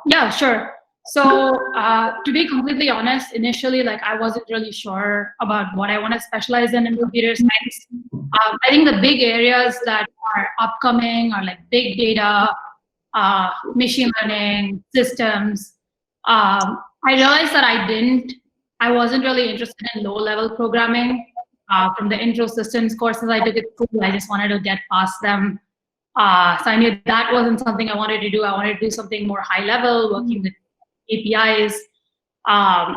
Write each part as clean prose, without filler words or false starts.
Yeah, sure. So to be completely honest, initially, like I wasn't really sure about what I want to specialize in computer science. I think the big areas that are upcoming are like big data, machine learning, systems. I realized that I wasn't really interested in low-level programming. From the intro systems courses I took at school, I just wanted to get past them. So I knew that wasn't something I wanted to do. I wanted to do something more high level, working with APIs. Um,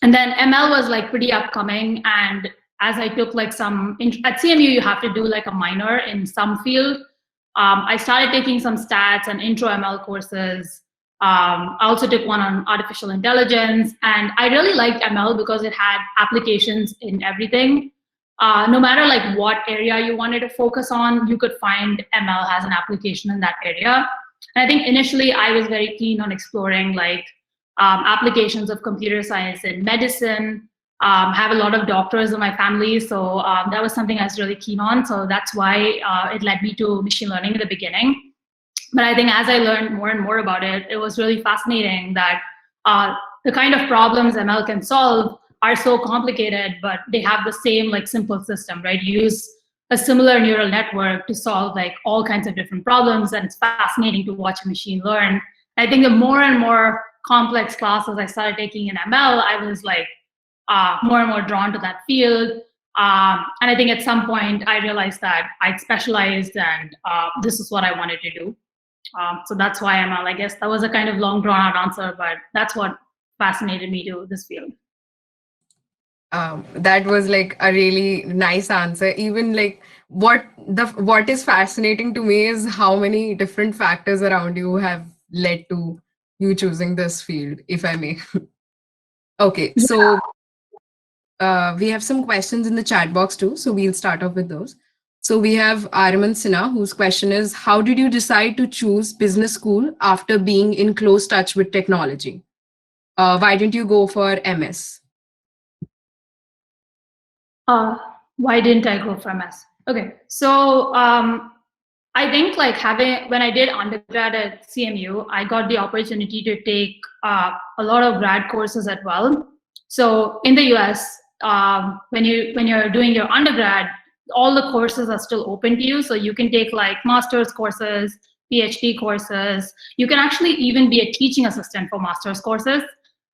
and then ML was like pretty upcoming. And as I took like at CMU, you have to do like a minor in some field. I started taking some stats and intro ML courses. I also took one on artificial intelligence. And I really liked ML because it had applications in everything. No matter like what area you wanted to focus on, you could find ML has an application in that area. And I think initially I was very keen on exploring like applications of computer science in medicine. Have a lot of doctors in my family, so that was something I was really keen on. So that's why it led me to machine learning in the beginning. But I think as I learned more and more about it, it was really fascinating that the kind of problems ML can solve are so complicated, but they have the same like simple system, right? You use a similar neural network to solve like all kinds of different problems, and it's fascinating to watch a machine learn. I think the more and more complex classes I started taking in ML, I was like more and more drawn to that field. And I think at some point I realized that I'd specialized and this is what I wanted to do. So that's why ML, I guess that was a kind of long drawn out answer, but that's what fascinated me to this field. That was like a really nice answer. Even like what is fascinating to me is how many different factors around you have led to you choosing this field, if I may. Okay, so we have some questions in the chat box too, so we'll start off with those. So we have Arman Sinha, whose question is, how did you decide to choose business school after being in close touch with technology? Why didn't you go for MS? Why didn't I go for MS? Okay, so I think like when I did undergrad at CMU, I got the opportunity to take a lot of grad courses as well. So in the US, when you're doing your undergrad, all the courses are still open to you. So you can take like master's courses, PhD courses. You can actually even be a teaching assistant for master's courses.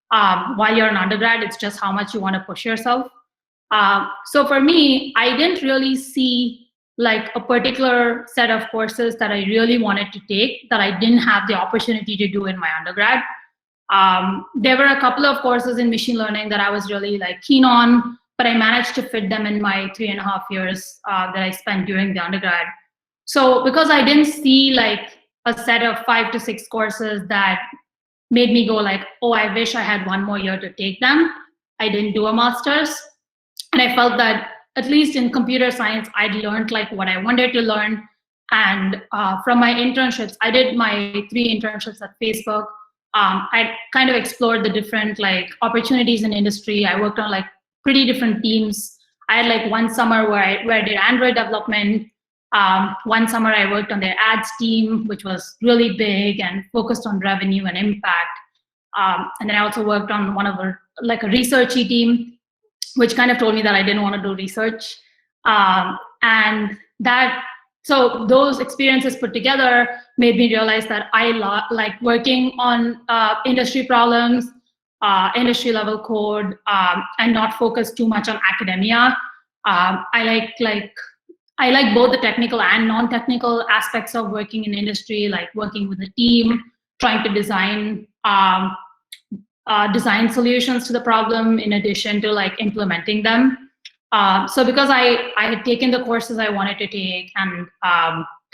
While you're an undergrad, it's just how much you want to push yourself. So for me, I didn't really see like a particular set of courses that I really wanted to take that I didn't have the opportunity to do in my undergrad. There were a couple of courses in machine learning that I was really like keen on, but I managed to fit them in my 3.5 years that I spent during the undergrad. So because I didn't see like a set of 5 to 6 courses that made me go like, oh, I wish I had one more year to take them, I didn't do a master's. And I felt that at least in computer science, I'd learned like what I wanted to learn. And from my internships, I did my 3 internships at Facebook. I kind of explored the different like opportunities in industry. I worked on like pretty different teams. I had like one summer where I did Android development. One summer I worked on their ads team, which was really big and focused on revenue and impact. And then I also worked on one of like a researchy team, which kind of told me that I didn't want to do research. And so those experiences put together made me realize that I like working on industry problems, industry level code, and not focus too much on academia. I like both the technical and non-technical aspects of working in industry, like working with a team, trying to design solutions to the problem in addition to like implementing them. So because I had taken the courses I wanted to take, and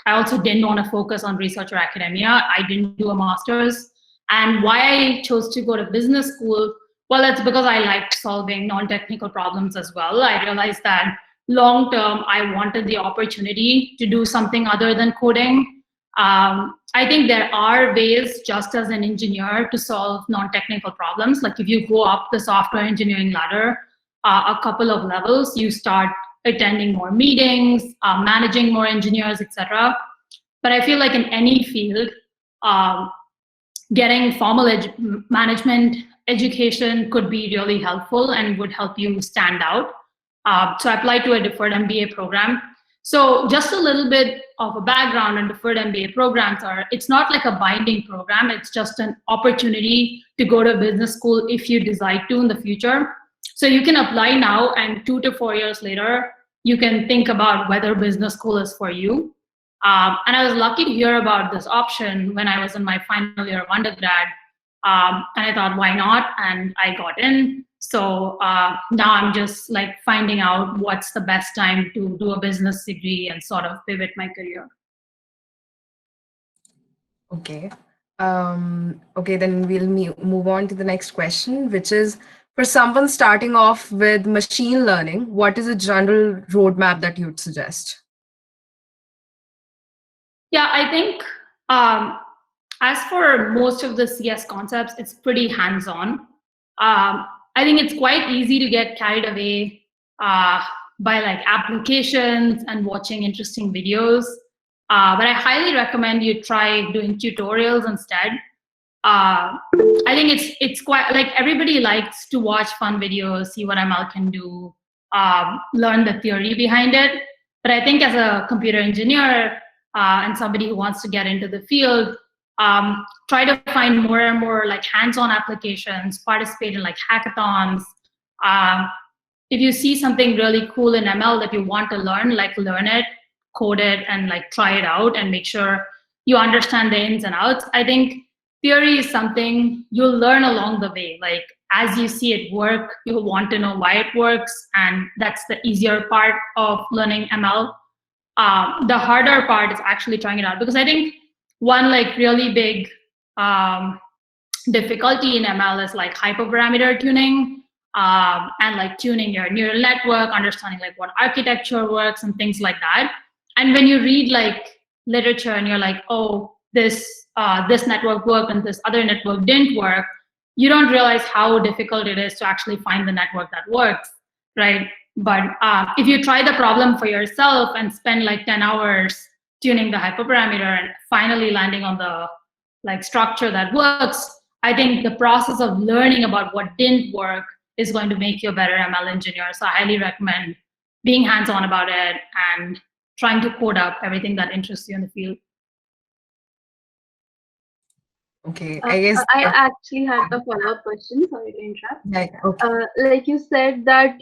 I also didn't want to focus on research or academia, I didn't do a master's. And why I chose to go to business school, well, it's because I liked solving non-technical problems as well. I realized that long term, I wanted the opportunity to do something other than coding. I think there are ways, just as an engineer, to solve non-technical problems. Like if you go up the software engineering ladder a couple of levels, you start attending more meetings, managing more engineers, etc. But I feel like in any field, getting formal management education could be really helpful and would help you stand out. So I applied to a deferred MBA program. So just a little bit of a background on deferred MBA programs it's not like a binding program, it's just an opportunity to go to business school if you decide to in the future. So you can apply now, and 2 to 4 years later, you can think about whether business school is for you. And I was lucky to hear about this option when I was in my final year of undergrad. And I thought, why not? And I got in. So now I'm just like finding out what's the best time to do a business degree and sort of pivot my career. Okay. Okay, then we'll move on to the next question, which is, for someone starting off with machine learning, what is a general roadmap that you'd suggest? Yeah, I think as for most of the CS concepts, it's pretty hands-on. I think it's quite easy to get carried away by like applications and watching interesting videos. But I highly recommend you try doing tutorials instead. I think it's quite like everybody likes to watch fun videos, see what ML can do, learn the theory behind it. But I think as a computer engineer and somebody who wants to get into the field, try to find more and more like hands-on applications, participate in like hackathons. If you see something really cool in ML that you want to learn, like learn it, code it, and like try it out and make sure you understand the ins and outs. I think theory is something you'll learn along the way. Like as you see it work, you'll want to know why it works, and that's the easier part of learning ML. The harder part is actually trying it out, because I think one like really big difficulty in ML is like hyperparameter tuning and like tuning your neural network, understanding like what architecture works and things like that. And when you read like literature and you're like, oh, this network worked and this other network didn't work, you don't realize how difficult it is to actually find the network that works, right? But if you try the problem for yourself and spend like 10 hours tuning the hyperparameter and finally landing on the like structure that works, I think the process of learning about what didn't work is going to make you a better ML engineer. So I highly recommend being hands-on about it and trying to code up everything that interests you in the field. Okay, I guess I actually had a follow-up question. Sorry to interrupt. Yeah, okay. Like you said that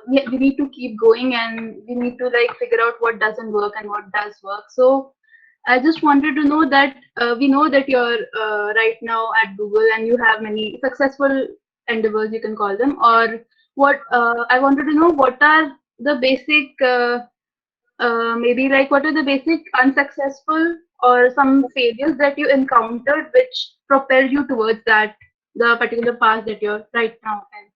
we need to keep going and we need to like figure out what doesn't work and what does work. So I just wanted to know that we know that you're right now at Google and you have many successful endeavors, you can call them. Or what I wanted to know, what are the basic maybe like what are the basic unsuccessful or some failures that you encountered which propelled you towards the particular path that you're right now in?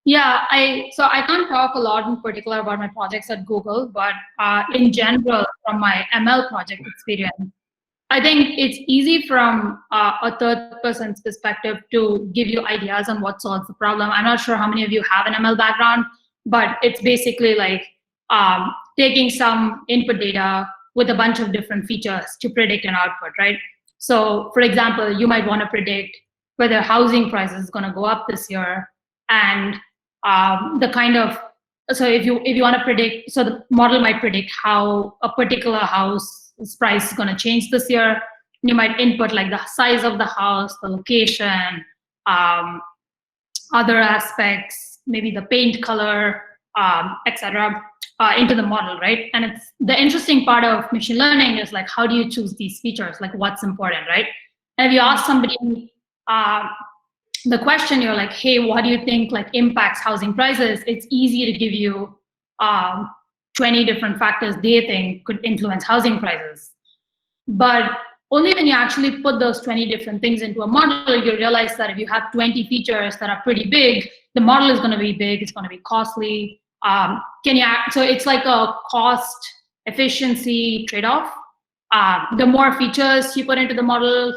Yeah, so I can't talk a lot in particular about my projects at Google, but in general, from my ML project experience, I think it's easy from a third person's perspective to give you ideas on what solves the problem. I'm not sure how many of you have an ML background, but it's basically like taking some input data with a bunch of different features to predict an output, right? So for example, you might want to predict whether housing prices is going to go up this year, and the kind of, so if you want to predict, so the model might predict how a particular house's price is going to change this year. You might input like the size of the house, the location, other aspects, maybe the paint color, etc. Into the model, right? And it's the interesting part of machine learning is like, how do you choose these features? Like what's important, right? And if you ask somebody the question, you're like, hey, what do you think like impacts housing prices? It's easy to give you 20 different factors they think could influence housing prices. But only when you actually put those 20 different things into a model, you realize that if you have 20 features that are pretty big, the model is going to be big, it's going to be costly. So it's like a cost efficiency trade-off. The more features you put into the model,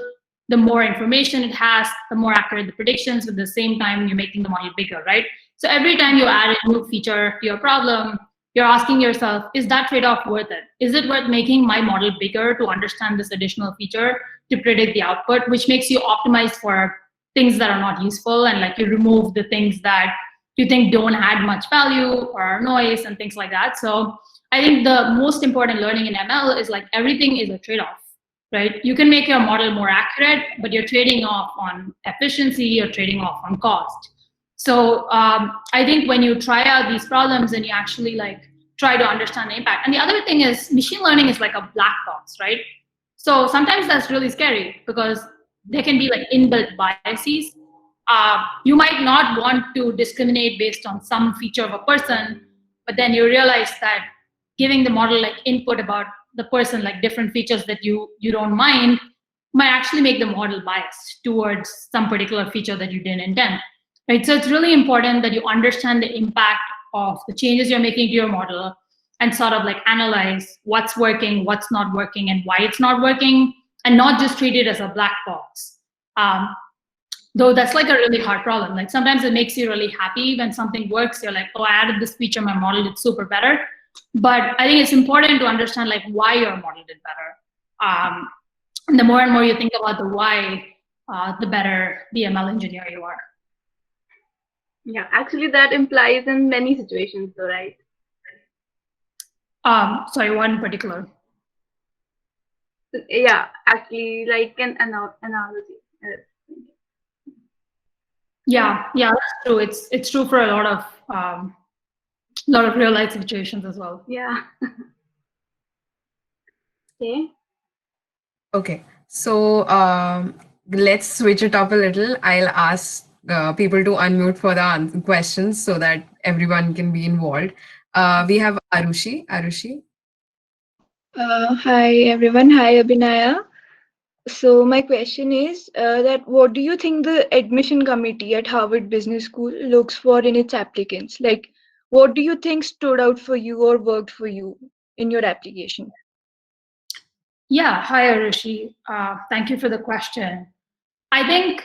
the more information it has, the more accurate the predictions. At the same time, you're making the model bigger, right? So every time you add a new feature to your problem, you're asking yourself, is that trade-off worth it? Is it worth making my model bigger to understand this additional feature to predict the output, which makes you optimize for things that are not useful, and like you remove the things that you think don't add much value or are noise and things like that. So I think the most important learning in ML is like everything is a trade-off, right? You can make your model more accurate, but you're trading off on efficiency, you're trading off on cost. So I think when you try out these problems and you actually like try to understand the impact. And the other thing is machine learning is like a black box, right? So sometimes that's really scary because there can be like inbuilt biases. You might not want to discriminate based on some feature of a person, but then you realize that giving the model like input about the person, like different features that you don't mind, might actually make the model biased towards some particular feature that you didn't intend. Right? So it's really important that you understand the impact of the changes you're making to your model and sort of like analyze what's working, what's not working, and why it's not working, and not just treat it as a black box. Though that's like a really hard problem. Like sometimes it makes you really happy when something works. You're like, oh, I added this feature in my model, it's super better. But I think it's important to understand like why your model did better. And the more and more you think about the why, the better the ML engineer you are. Yeah, actually that implies in many situations though, right? Sorry, one in particular. Yeah, actually like an analogy. Yeah, that's true. It's true for a lot of real life situations as well. Yeah. Okay, so let's switch it up a little. I'll ask people to unmute for the questions so that everyone can be involved. We have Arushi. Hi everyone. Hi Abinaya. So my question is that what do you think the admission committee at Harvard Business School looks for in its applicants? Like, what do you think stood out for you or worked for you in your application? Yeah, hi Arushi. Thank you for the question. I think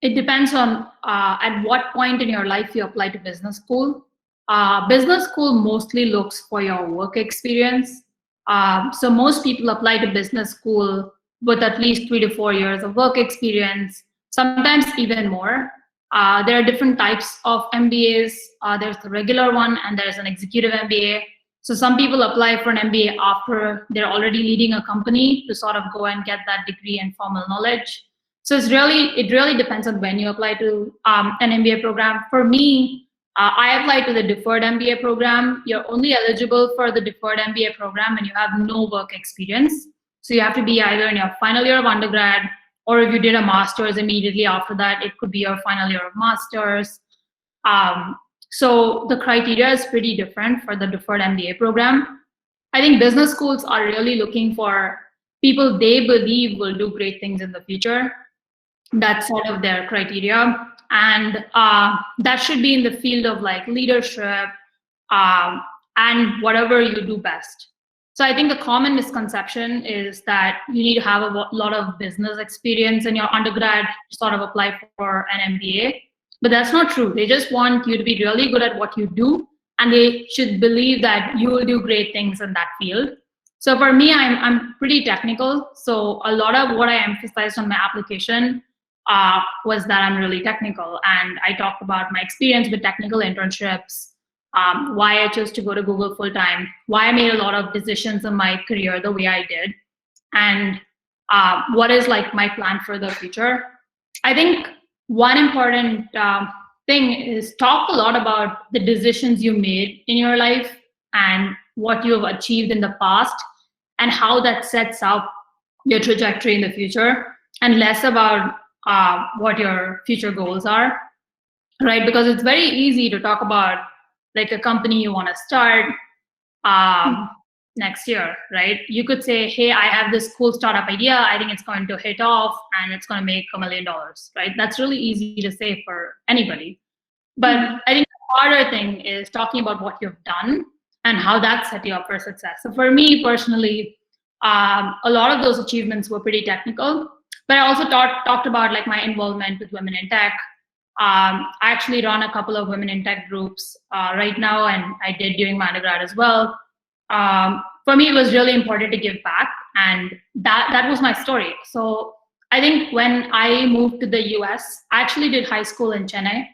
it depends on at what point in your life you apply to business school. Business school mostly looks for your work experience. So most people apply to business school with at least 3 to 4 years of work experience, sometimes even more. There are different types of MBAs. There's the regular one and there's an executive MBA. So some people apply for an MBA after they're already leading a company to sort of go and get that degree and formal knowledge. So it really depends on when you apply to an MBA program. For me, I applied to the deferred MBA program. You're only eligible for the deferred MBA program when you have no work experience. So you have to be either in your final year of undergrad, or if you did a master's immediately after that, it could be your final year of master's. So the criteria is pretty different for the deferred MBA program. I think business schools are really looking for people they believe will do great things in the future. That's sort of their criteria. And that should be in the field of like leadership and whatever you do best. So I think the common misconception is that you need to have a lot of business experience in your undergrad to sort of apply for an MBA. But that's not true. They just want you to be really good at what you do, and they should believe that you will do great things in that field. So for me, I'm pretty technical. So a lot of what I emphasized on my application was that I'm really technical. And I talked about my experience with technical internships, why I chose to go to Google full-time, why I made a lot of decisions in my career the way I did, and what is like my plan for the future. I think one important thing is talk a lot about the decisions you made in your life and what you have achieved in the past and how that sets up your trajectory in the future, and less about what your future goals are, right? Because it's very easy to talk about like a company you want to start next year, right? You could say, hey, I have this cool startup idea. I think it's going to hit off and it's going to make $1 million, right? That's really easy to say for anybody. But I think the harder thing is talking about what you've done and how that set you up for success. So for me personally, a lot of those achievements were pretty technical, but I also talked about like my involvement with women in tech, I actually run a couple of women in tech groups right now, and I did during my undergrad as well. For me, it was really important to give back, and that was my story. So I think when I moved to the US, I actually did high school in Chennai,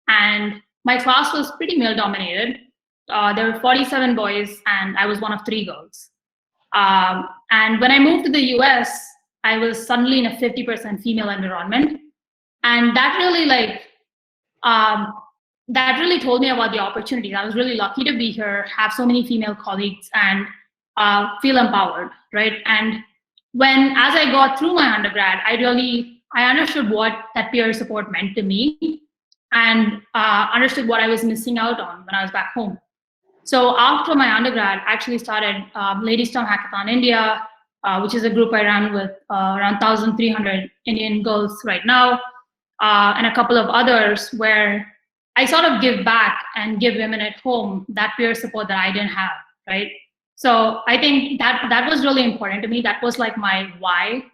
and my class was pretty male dominated. There were 47 boys, and I was one of 3 girls. And when I moved to the US, I was suddenly in a 50% female environment, and that really that really told me about the opportunities. I was really lucky to be here, have so many female colleagues, and feel empowered, right? And as I got through my undergrad, I understood what that peer support meant to me, and understood what I was missing out on when I was back home. So after my undergrad, I actually started Ladies Town Hackathon India, which is a group I run with around 1,300 Indian girls right now, and a couple of others where I sort of give back and give women at home that peer support that I didn't have, right? So I think that was really important to me. That was like my why,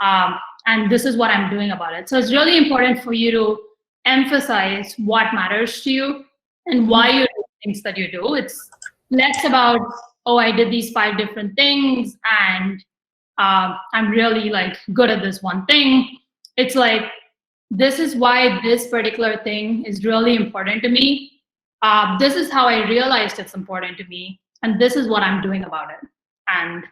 and this is what I'm doing about it. So it's really important for you to emphasize what matters to you and why you do things that you do. It's less about, oh, I did these 5 different things and I'm really like good at this one thing. It's like, this is why this particular thing is really important to me. This is how I realized it's important to me, and this is what I'm doing about it. And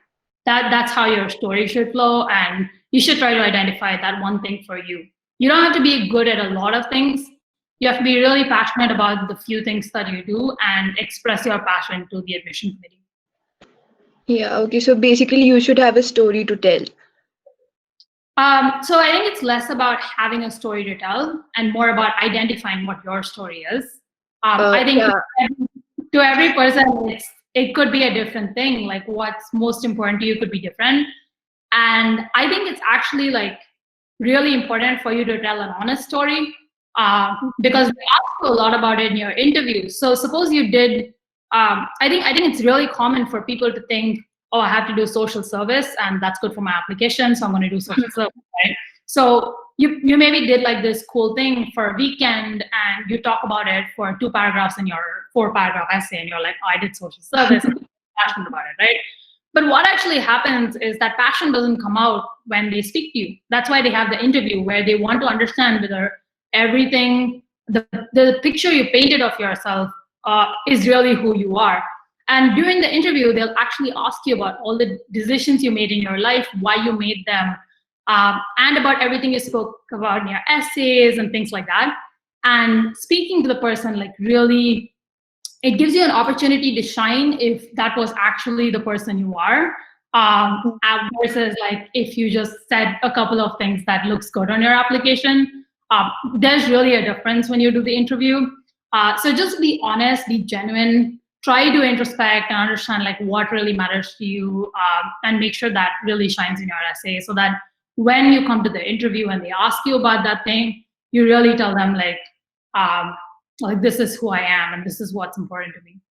that's how your story should flow, and you should try to identify that one thing for you. You don't have to be good at a lot of things. You have to be really passionate about the few things that you do and express your passion to the admission committee. Yeah, okay. So basically you should have a story to tell. So I think it's less about having a story to tell and more about identifying what your story is. I think to every person, it could be a different thing. Like what's most important to you could be different. And I think it's actually like really important for you to tell an honest story because they ask you a lot about it in your interviews. So suppose you did, I think it's really common for people to think, oh, I have to do social service and that's good for my application, so I'm going to do social service, right? So you maybe did like this cool thing for a weekend and you talk about it for 2 paragraphs in your 4-paragraph essay and you're like, oh, I did social service, I'm passionate about it, right? But what actually happens is that passion doesn't come out when they speak to you. That's why they have the interview where they want to understand whether everything, the picture you painted of yourself is really who you are. And during the interview, they'll actually ask you about all the decisions you made in your life, why you made them, and about everything you spoke about in your essays and things like that. And speaking to the person, like really, it gives you an opportunity to shine if that was actually the person you are, versus like if you just said a couple of things that looks good on your application. There's really a difference when you do the interview. So just be honest, be genuine, try to introspect and understand like what really matters to you, and make sure that really shines in your essay so that when you come to the interview and they ask you about that thing, you really tell them like this is who I am and this is what's important to me.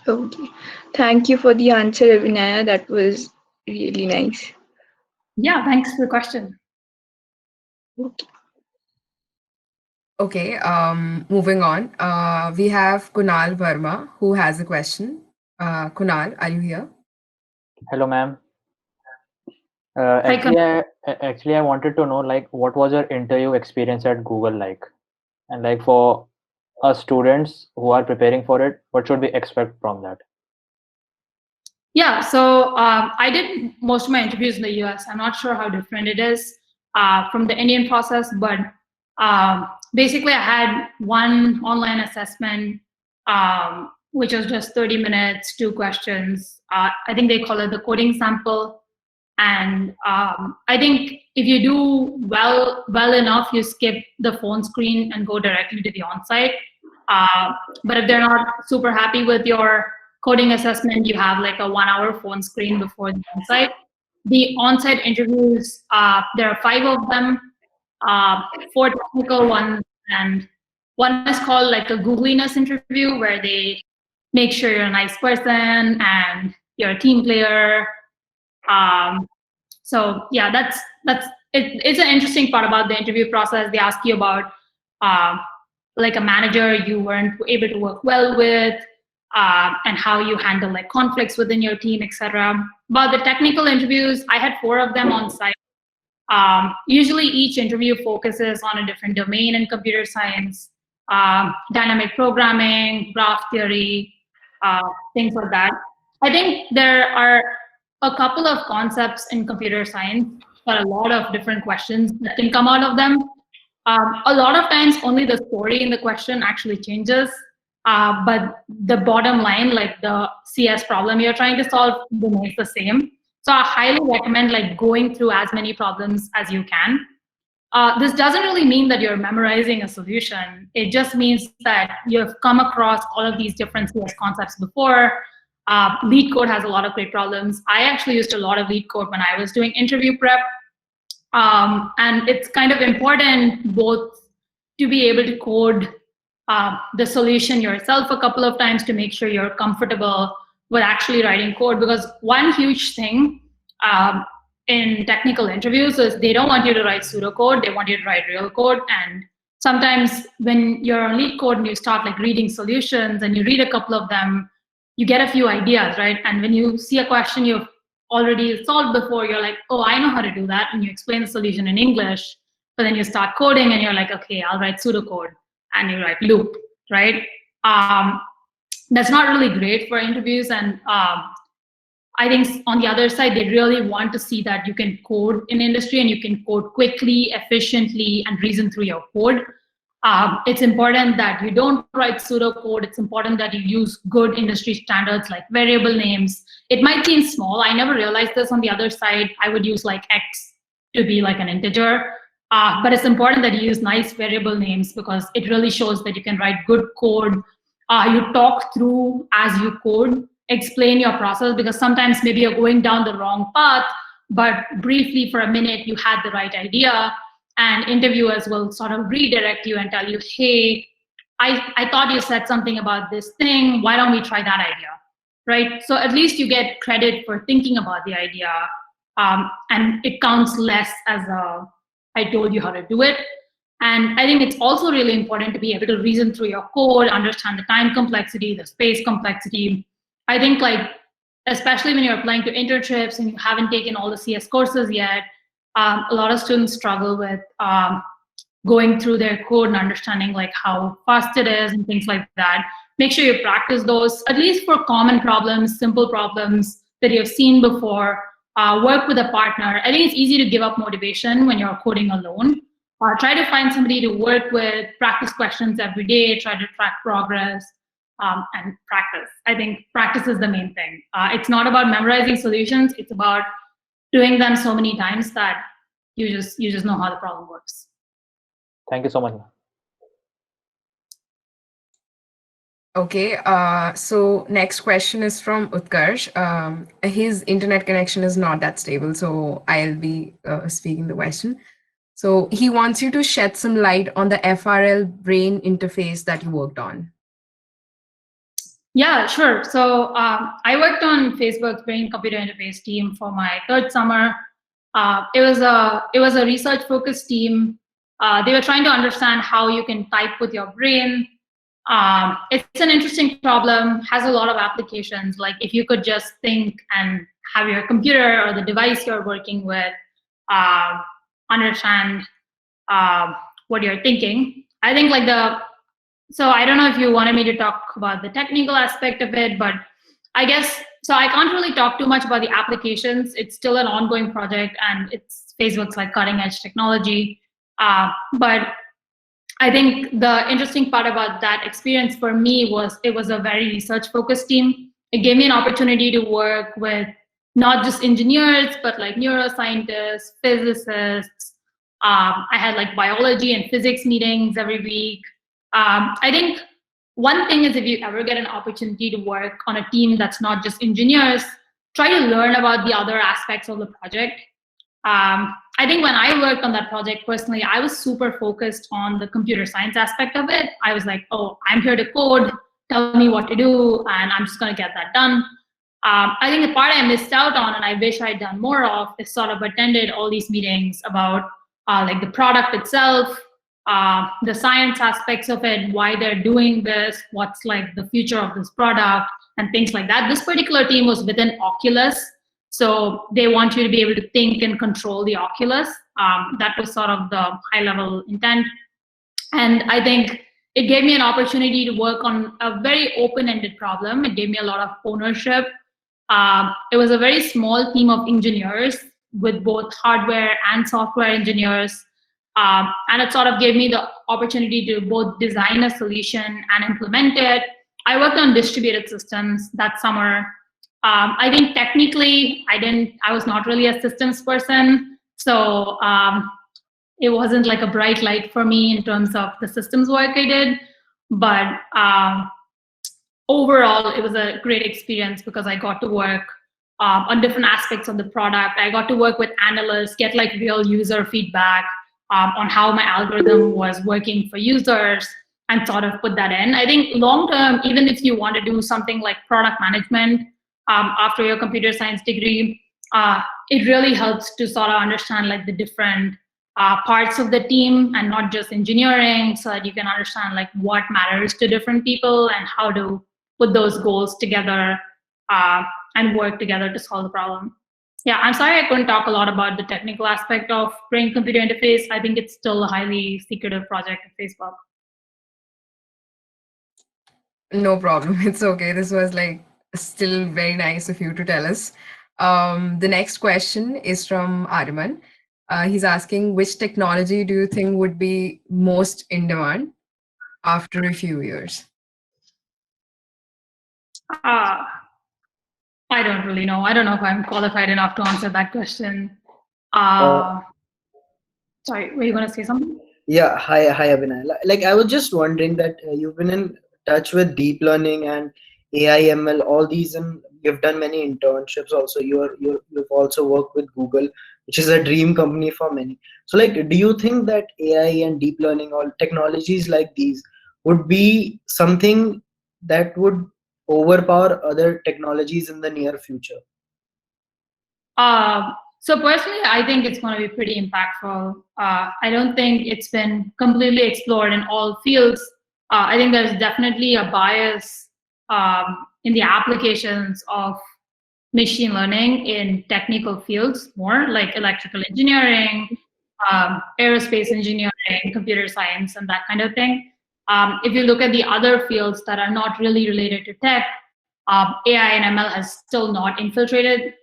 Okay. Thank you for the answer, Abinaya. That was really nice. Yeah, thanks for the question. Okay. Okay, moving on. We have Kunal Verma who has a question. Kunal, are you here? Hello, ma'am. Hi, Actually, I wanted to know, like, what was your interview experience at Google like? And like for us students who are preparing for it, what should we expect from that? Yeah, so I did most of my interviews in the US. I'm not sure how different it is from the Indian process, but basically I had one online assessment, which was just 30 minutes, 2 questions. I think they call it the coding sample. And I think if you do well enough, you skip the phone screen and go directly to the onsite. But if they're not super happy with your coding assessment, you have like a 1-hour phone screen before the onsite. The onsite interviews, there are 5 of them, 4 technical ones, and one is called like a googliness interview where they make sure you're a nice person and you're a team player. So yeah, that's it's an interesting part about the interview process. They ask you about like a manager you weren't able to work well with, and how you handle like conflicts within your team, etc. But the technical interviews, I had 4 of them on site. Usually each interview focuses on a different domain in computer science, dynamic programming, graph theory, things like that. I think there are a couple of concepts in computer science, but a lot of different questions that can come out of them. A lot of times only the story in the question actually changes, but the bottom line, like the CS problem you're trying to solve, remains the same. So I highly recommend like going through as many problems as you can. This doesn't really mean that you're memorizing a solution. It just means that you've come across all of these different CS concepts before. Lead code has a lot of great problems. I actually used a lot of lead code when I was doing interview prep. And it's kind of important both to be able to code the solution yourself a couple of times to make sure you're comfortable with actually writing code, because one huge thing in technical interviews is they don't want you to write pseudocode, they want you to write real code. And sometimes when you're on lead code and you start like reading solutions and you read a couple of them, you get a few ideas, right? And when you see a question you've already solved before, you're like, oh, I know how to do that. And you explain the solution in English, but then you start coding and you're like, okay, I'll write pseudocode, and you write loop, right? That's not really great for interviews. And I think on the other side, they really want to see that you can code in industry and you can code quickly, efficiently, and reason through your code. It's important that you don't write pseudocode. It's important that you use good industry standards like variable names. It might seem small. I never realized this on the other side. I would use like X to be like an integer. But it's important that you use nice variable names because it really shows that you can write good code. You talk through as you code, explain your process, because sometimes maybe you're going down the wrong path, but briefly for a minute you had the right idea, and interviewers will sort of redirect you and tell you, hey, I thought you said something about this thing, why don't we try that idea, right? So at least you get credit for thinking about the idea, and it counts less as a, I told you how to do it. And I think it's also really important to be able to reason through your code, understand the time complexity, the space complexity. I think like, especially when you're applying to internships and you haven't taken all the CS courses yet, a lot of students struggle with going through their code and understanding like how fast it is and things like that. Make sure you practice those, at least for common problems, simple problems that you've seen before. Work with a partner. I think it's easy to give up motivation when you're coding alone. Try to find somebody to work with, practice questions every day, try to track progress, and practice. I think practice is the main thing. It's not about memorizing solutions. It's about doing them so many times that you just know how the problem works. Thank you so much. Okay, so next question is from Utkarsh. His internet connection is not that stable, so I'll be speaking the question. So he wants you to shed some light on the FRL brain interface that you worked on. Yeah, sure. So I worked on Facebook's brain computer interface team for my 3rd summer. It was a research focused team. They were trying to understand how you can type with your brain. It's an interesting problem, has a lot of applications. Like if you could just think and have your computer or the device you're working with understand what you're thinking. I think like so I don't know if you wanted me to talk about the technical aspect of it, but I guess, so I can't really talk too much about the applications. It's still an ongoing project and it's Facebook's like cutting edge technology. But I think the interesting part about that experience for me was it was a very research focused team. It gave me an opportunity to work with not just engineers, but like neuroscientists, physicists. I had like biology and physics meetings every week. I think one thing is if you ever get an opportunity to work on a team that's not just engineers, try to learn about the other aspects of the project. I think when I worked on that project personally, I was super focused on the computer science aspect of it. I was like, oh, I'm here to code, tell me what to do, and I'm just going to get that done. I think the part I missed out on and I wish I'd done more of is sort of attended all these meetings about like the product itself, the science aspects of it, why they're doing this, what's like the future of this product, and things like that. This particular team was within Oculus, so they want you to be able to think and control the Oculus. That was sort of the high-level intent. And I think it gave me an opportunity to work on a very open-ended problem. It gave me a lot of ownership. It was a very small team of engineers with both hardware and software engineers. And it sort of gave me the opportunity to both design a solution and implement it. I worked on distributed systems that summer. I think technically I was not really a systems person. So it wasn't like a bright light for me in terms of the systems work I did. But overall, it was a great experience because I got to work on different aspects of the product. I got to work with analysts, get like real user feedback on how my algorithm was working for users, and sort of put that in. I think long term, even if you want to do something like product management after your computer science degree, it really helps to sort of understand like the different parts of the team and not just engineering, so that you can understand like what matters to different people and how to put those goals together and work together to solve the problem. Yeah, I'm sorry I couldn't talk a lot about the technical aspect of brain-computer interface. I think it's still a highly secretive project at Facebook. No problem. It's okay. This was like still very nice of you to tell us. The next question is from Arman. He's asking, which technology do you think would be most in demand after a few years? I don't really know. I don't know if I'm qualified enough to answer that question. Sorry, were you going to say something? Yeah, hi Abinaya. Like I was just wondering that you've been in touch with deep learning and AI, ML, all these, and you've done many internships. Also, you've also worked with Google, which is a dream company for many. So, like, do you think that AI and deep learning, all technologies like these, would be something that would overpower other technologies in the near future? So personally, I think it's going to be pretty impactful. I don't think it's been completely explored in all fields. I think there's definitely a bias in the applications of machine learning in technical fields, more like electrical engineering, aerospace engineering, computer science, and that kind of thing. If you look at the other fields that are not really related to tech, AI and ML has still not infiltrated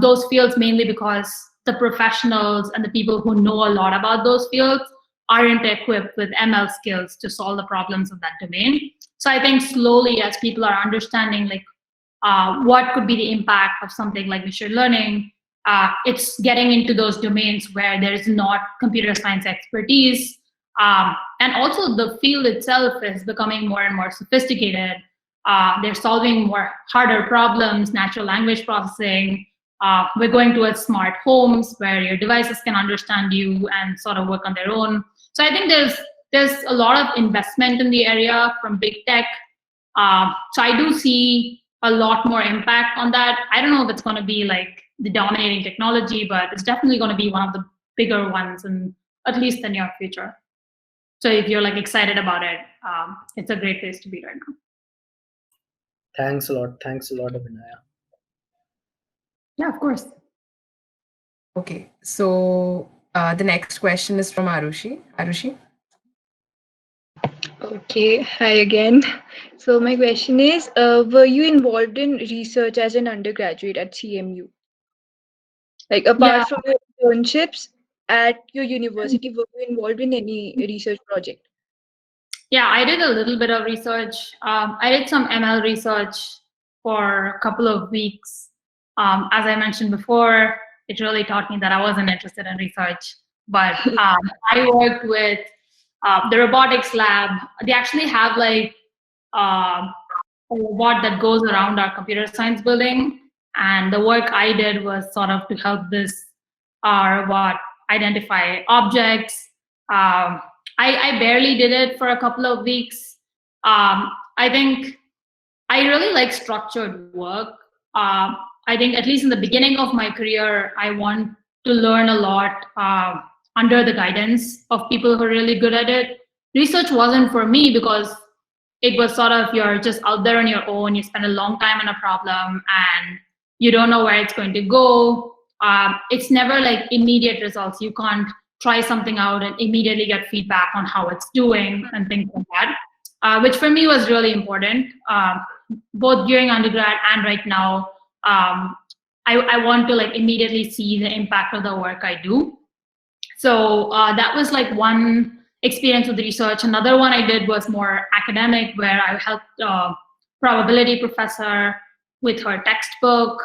those fields, mainly because the professionals and the people who know a lot about those fields aren't equipped with ML skills to solve the problems of that domain. So I think slowly, as people are understanding like what could be the impact of something like machine learning, it's getting into those domains where there is not computer science expertise. And also the field itself is becoming more and more sophisticated. They're solving more harder problems, natural language processing. We're going towards smart homes where your devices can understand you and sort of work on their own. So I think there's a lot of investment in the area from big tech. So I do see a lot more impact on that. I don't know if it's going to be like the dominating technology, but it's definitely going to be one of the bigger ones in at least the near future. So if you're like excited about it, it's a great place to be right now. Thanks a lot. Thanks a lot, Abinaya. Yeah, of course. Okay, so the next question is from Arushi. Arushi? Okay, hi again. So my question is, were you involved in research as an undergraduate at CMU? Like apart from your internships at your university, were you involved in any research project? Yeah, I did a little bit of research. I did some ML research for a couple of weeks. As I mentioned before, it really taught me that I wasn't interested in research. But I worked with the robotics lab. They actually have like a robot that goes around our computer science building. And the work I did was sort of to help this robot identify objects. I barely did it for a couple of weeks. I think I really like structured work. I think at least in the beginning of my career, I want to learn a lot under the guidance of people who are really good at it. Research wasn't for me because it was sort of you're just out there on your own. You spend a long time on a problem and you don't know where it's going to go. It's never like immediate results. You can't try something out and immediately get feedback on how it's doing and things like that, which for me was really important, both during undergrad and right now. I want to like immediately see the impact of the work I do. So that was like one experience with research. Another one I did was more academic, where I helped a probability professor with her textbook,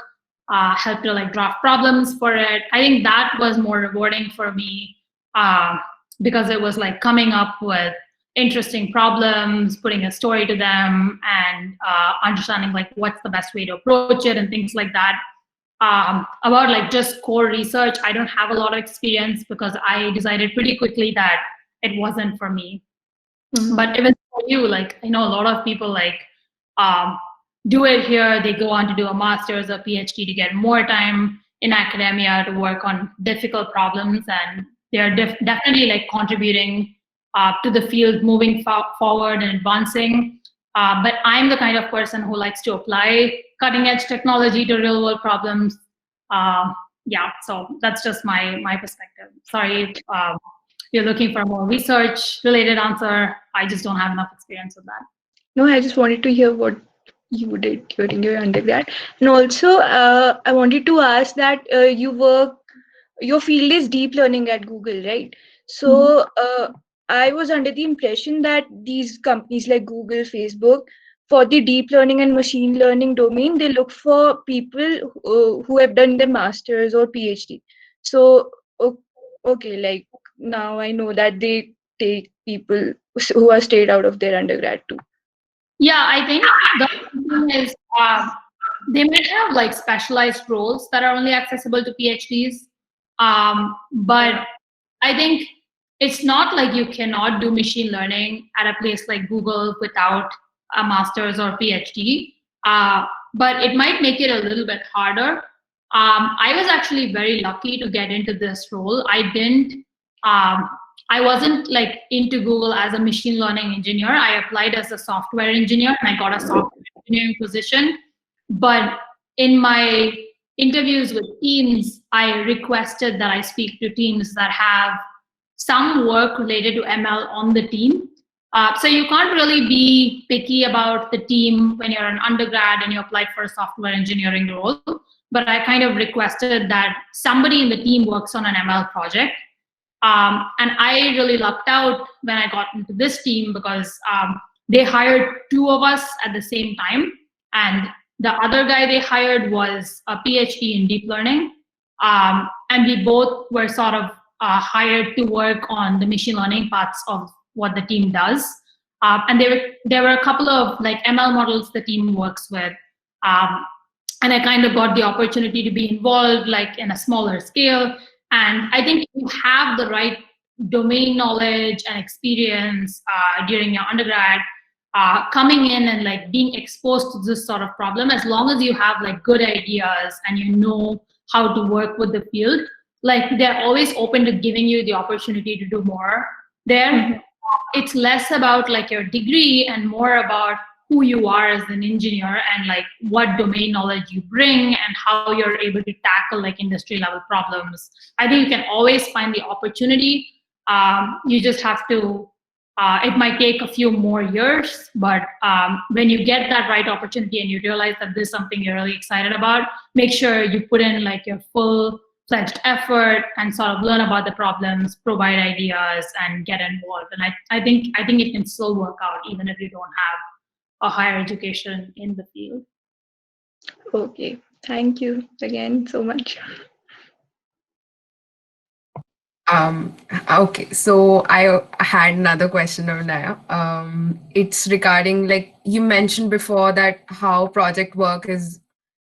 helped her like draft problems for it. I think that was more rewarding for me because it was like coming up with interesting problems, putting a story to them, and understanding like what's the best way to approach it and things like that. About like just core research, I don't have a lot of experience because I decided pretty quickly that it wasn't for me. But even for you, like I know a lot of people like do it here. They go on to do a master's or PhD to get more time in academia to work on difficult problems, and they're definitely like contributing to the field moving forward and advancing. But I'm the kind of person who likes to apply cutting edge technology to real world problems. Yeah, so that's just my perspective. Sorry, if you're looking for a more research related answer, I just don't have enough experience with that. No, I just wanted to hear what you did during your undergrad. And also, I wanted to ask that your field is deep learning at Google, right? So I was under the impression that these companies like Google, Facebook, for the deep learning and machine learning domain, they look for people who have done their master's or PhD. So, okay, like now I know that they take people who are straight out of their undergrad too. Yeah, I think the thing is they might have like specialized roles that are only accessible to PhDs. But I think it's not like you cannot do machine learning at a place like Google without a master's or PhD. But it might make it a little bit harder. I was actually very lucky to get into this role. I wasn't like into Google as a machine learning engineer. I applied as a software engineer and I got a software engineering position. But in my interviews with teams, I requested that I speak to teams that have some work related to ML on the team. So you can't really be picky about the team when you're an undergrad and you apply for a software engineering role. But I kind of requested that somebody in the team works on an ML project. And I really lucked out when I got into this team because they hired two of us at the same time. And the other guy they hired was a PhD in deep learning. And we both were sort of hired to work on the machine learning parts of what the team does. And there were a couple of like ML models the team works with. And I kind of got the opportunity to be involved like in a smaller scale. And I think if you have the right domain knowledge and experience during your undergrad, coming in and like being exposed to this sort of problem, as long as you have like good ideas and you know how to work with the field, like they're always open to giving you the opportunity to do more there. It's less about like your degree and more about who you are as an engineer and like what domain knowledge you bring and how you're able to tackle like industry level problems. I think you can always find the opportunity. You just have to, it might take a few more years, but when you get that right opportunity and you realize that this is something you're really excited about, make sure you put in like your full-fledged effort and sort of learn about the problems, provide ideas, and get involved. And I think it can still work out even if you don't have a higher education in the field. Okay, thank you again so much. Okay, so I had another question, Abinaya. It's regarding like you mentioned before that how project work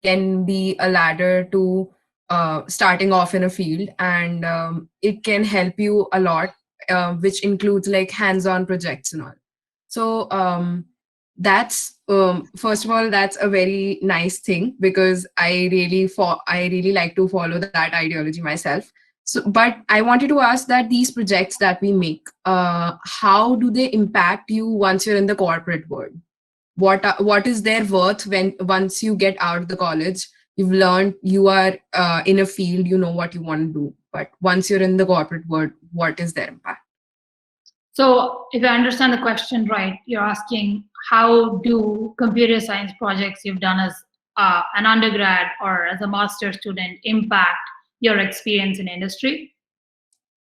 can be a ladder to starting off in a field, and it can help you a lot, which includes like hands-on projects and all. So that's first of all, that's a very nice thing because I really like to follow that ideology myself. So, but I wanted to ask that these projects that we make, how do they impact you once you're in the corporate world? What is their worth when once you get out of the college? You've learned, you are in a field, you know what you want to do. But once you're in the corporate world, what is their impact? So if I understand the question right, you're asking how do computer science projects you've done as an undergrad or as a master's student impact your experience in industry?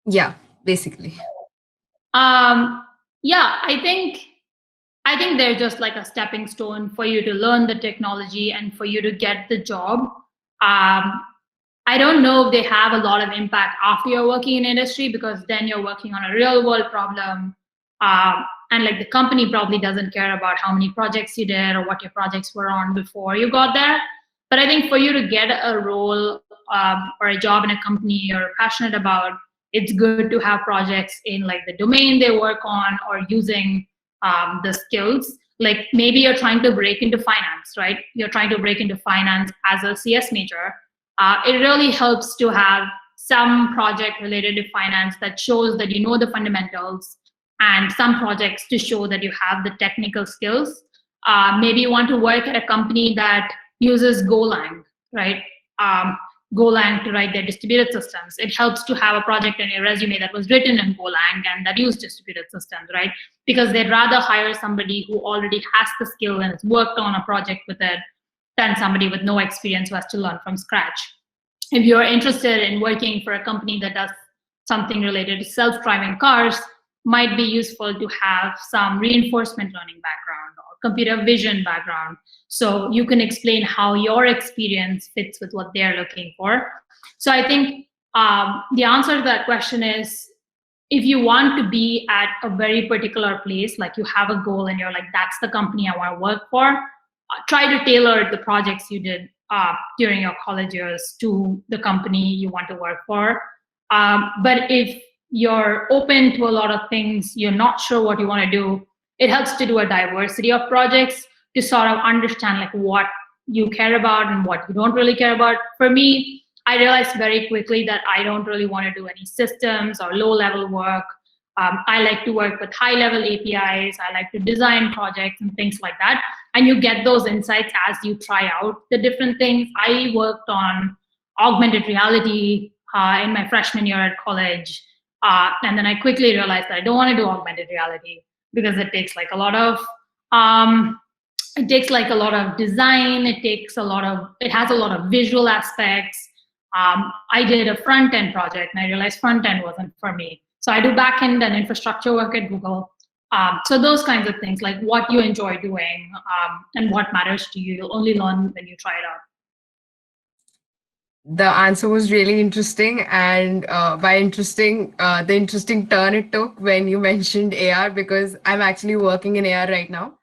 Yeah, basically. Yeah, I think they're just like a stepping stone for you to learn the technology and for you to get the job. I don't know if they have a lot of impact after you're working in industry, because then you're working on a real world problem. And like the company probably doesn't care about how many projects you did or what your projects were on before you got there. But I think for you to get a role or a job in a company you're passionate about, it's good to have projects in like the domain they work on or using the skills. Like maybe you're trying to break into finance, right? You're trying to break into finance as a CS major. It really helps to have some project related to finance that shows that you know the fundamentals, and some projects to show that you have the technical skills. Maybe you want to work at a company that uses Golang, right? Golang to write their distributed systems. It helps to have a project in your resume that was written in Golang and that used distributed systems, right? Because they'd rather hire somebody who already has the skill and has worked on a project with it than somebody with no experience who has to learn from scratch. If you're interested in working for a company that does something related to self-driving cars, might be useful to have some reinforcement learning background or computer vision background, so you can explain how your experience fits with what they're looking for. So I think the answer to that question is, if you want to be at a very particular place, like you have a goal and you're like, that's the company I want to work for, try to tailor the projects you did during your college years to the company you want to work for. But if you're open to a lot of things, you're not sure what you want to do, it helps to do a diversity of projects to sort of understand like what you care about and what you don't really care about. For me, I realized very quickly that I don't really want to do any systems or low-level work. I like to work with high-level APIs. I like to design projects and things like that. And you get those insights as you try out the different things. I worked on augmented reality in my freshman year at college. And then I quickly realized that I don't want to do augmented reality because it takes like a lot of design. It has a lot of visual aspects. I did a front-end project and I realized front-end wasn't for me. So I do backend and infrastructure work at Google. So those kinds of things, like what you enjoy doing and what matters to you, you'll only learn when you try it out. The answer was really interesting, and by interesting, the interesting turn it took when you mentioned AR, because I'm actually working in AR right now,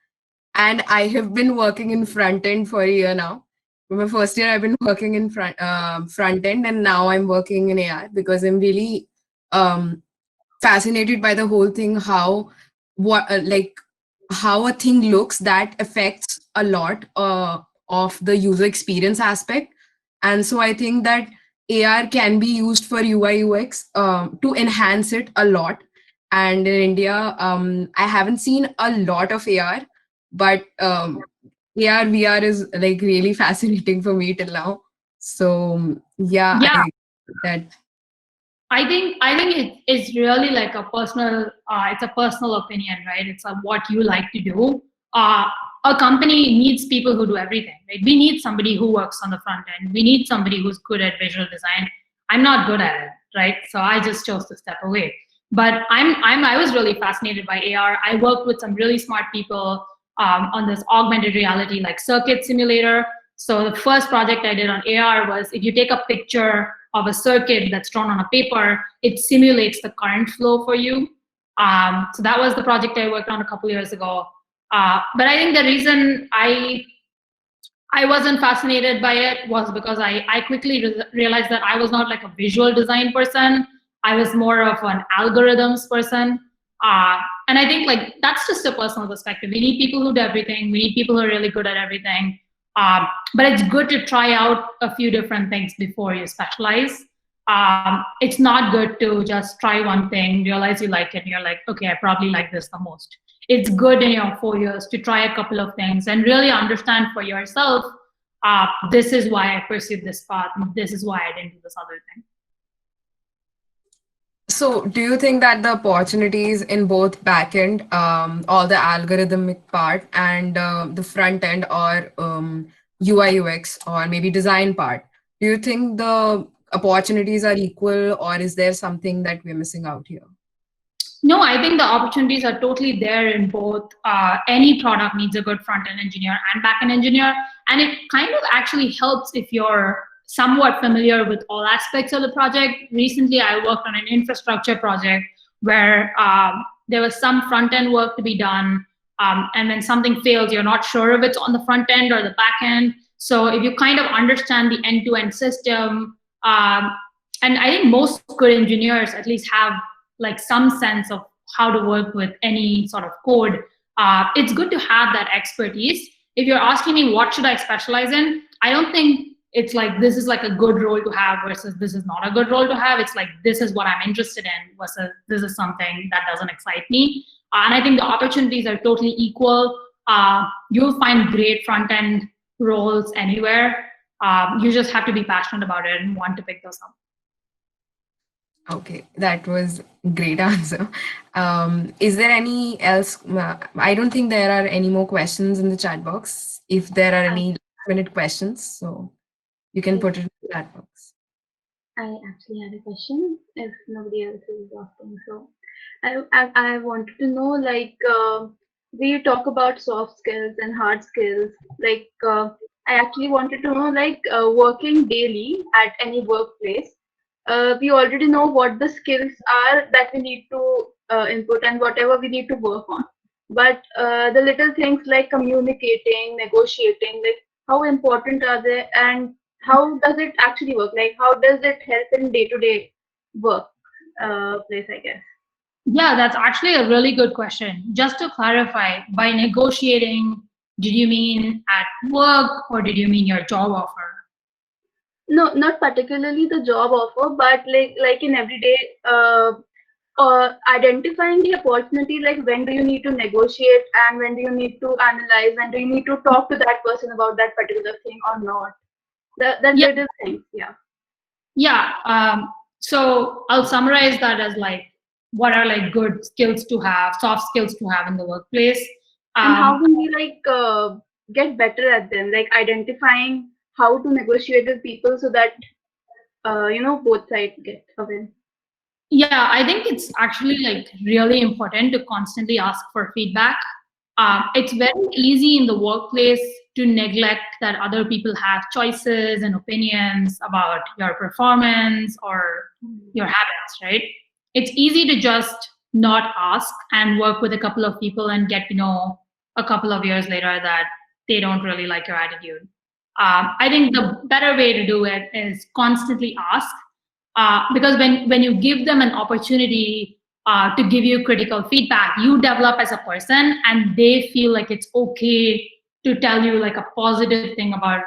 and I have been working in front end for a year now. For my first year, I've been working in front end, and now I'm working in AR because I'm really fascinated by the whole thing, how a thing looks that affects a lot of the user experience aspect. And so I think that AR can be used for UI UX to enhance it a lot. And in India, I haven't seen a lot of AR, but AR VR is like really fascinating for me till now. So yeah. I think it's really like a personal. It's a personal opinion, right? It's what you like to do. A company needs people who do everything, right? We need somebody who works on the front end. We need somebody who's good at visual design. I'm not good at it, right? So I just chose to step away. But I was really fascinated by AR. I worked with some really smart people on this augmented reality like circuit simulator. So the first project I did on AR was, if you take a picture of a circuit that's drawn on a paper, it simulates the current flow for you. So that was the project I worked on a couple years ago. But I think the reason I wasn't fascinated by it was because I quickly realized that I was not like a visual design person. I was more of an algorithms person. And I think like that's just a personal perspective. We need people who do everything. We need people who are really good at everything. But it's good to try out a few different things before you specialize. it's not good to just try one thing, realize you like it, and you're like, okay, I probably like this the most. It's good in your 4 years to try a couple of things and really understand for yourself, this is why I pursued this path, and this is why I didn't do this other thing. So do you think that the opportunities in both backend, or the algorithmic part, and the front end, or UI UX, or maybe design part, do you think the opportunities are equal, or is there something that we're missing out here? No, I think the opportunities are totally there in both. Any product needs a good front-end engineer and back-end engineer. And it kind of actually helps if you're somewhat familiar with all aspects of the project. Recently, I worked on an infrastructure project where there was some front-end work to be done. And when something fails, you're not sure if it's on the front end or the back end. So if you kind of understand the end-to-end system, and I think most good engineers at least have like some sense of how to work with any sort of code, it's good to have that expertise. If you're asking me what should I specialize in, I don't think it's like this is like a good role to have versus this is not a good role to have. It's like this is what I'm interested in versus this is something that doesn't excite me. And I think the opportunities are totally equal. You'll find great front-end roles anywhere. You just have to be passionate about it and want to pick those up. Okay, that was a great answer. Is there any else? I don't think there are any more questions in the chat box. If there are any last-minute questions, so you can put it in the chat box. I actually had a question if nobody else is asking. So I wanted to know, like, we talk about soft skills and hard skills. Like, I actually wanted to know, like, working daily at any workplace, we already know what the skills are that we need to input and whatever we need to work on. But the little things like communicating, negotiating, like how important are they, and how does it actually work? Like, how does it help in day-to-day work place, I guess? Yeah, that's actually a really good question. Just to clarify, by negotiating, did you mean at work or did you mean your job offer? No, not particularly the job offer, but like in everyday, identifying the opportunity, like when do you need to negotiate and when do you need to analyze, when do you need to talk to that person about that particular thing or not. That little things, yeah. Yeah. So I'll summarize that as like, what are like good skills to have, soft skills to have in the workplace. And how can we like get better at them, like identifying how to negotiate with people so that both sides get a win. Yeah, I think it's actually like really important to constantly ask for feedback. It's very easy in the workplace to neglect that other people have choices and opinions about your performance or your habits, right? It's easy to just not ask and work with a couple of people and get to know a couple of years later that they don't really like your attitude. I think the better way to do it is constantly ask, because when you give them an opportunity to give you critical feedback, you develop as a person and they feel like it's okay to tell you like a positive thing about